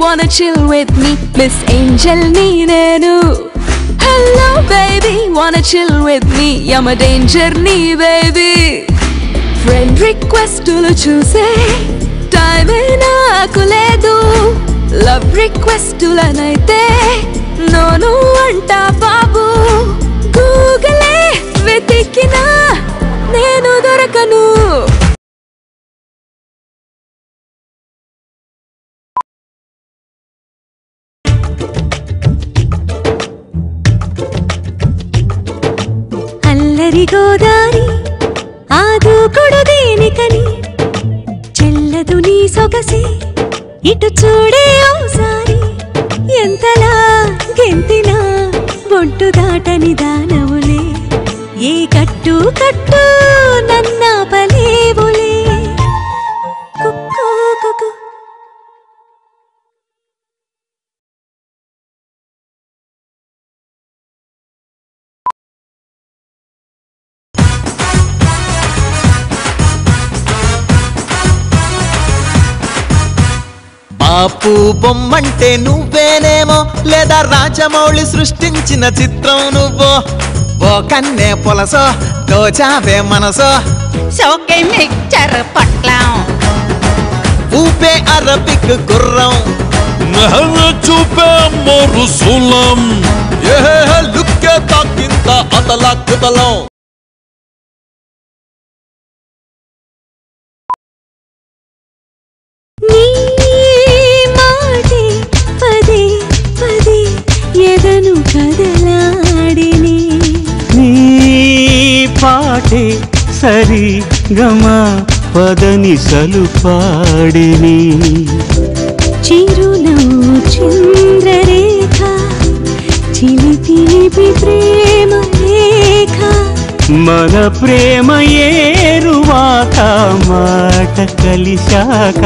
wanna chill with me? Miss Angel neenenu. Hello baby, wanna chill with me? I'm a danger nee baby. Friend request lu choose time naaku ledu. Love request lanaite no no anta babu. Google vetikina nenu dorakanu. Godari ఆదుకొడు దేనికని చెల్లదు నీ సొగసి ఇటు చూడే ఓసారి ఎంతలా గెంతినా బొట్టు దాటని దానవులే ఏ కట్టు కట్టు నన్నాపలేవులే కుక్కు కుక్కు బాపు బొమ్మంటే నువ్వేనేమో లేదా రాజమౌళి సృష్టించిన చిత్రం నువ్వో ఓ కన్నే పొలసో దోచావే మనసో సోకే మిక్చర్ పట్లం ఊపే అరబిక్ గుర్రం చూపే మరుసులం లుక్కే తాకింత అతల కుతలం కదలాడిని నీ పాటే సరి గమ పదని సలుపాడిని చిరునవ్వు చంద్రరేఖ చిలిపి ప్రేమ రేఖ మన ప్రేమ ఏరువాక మాట కలిశాక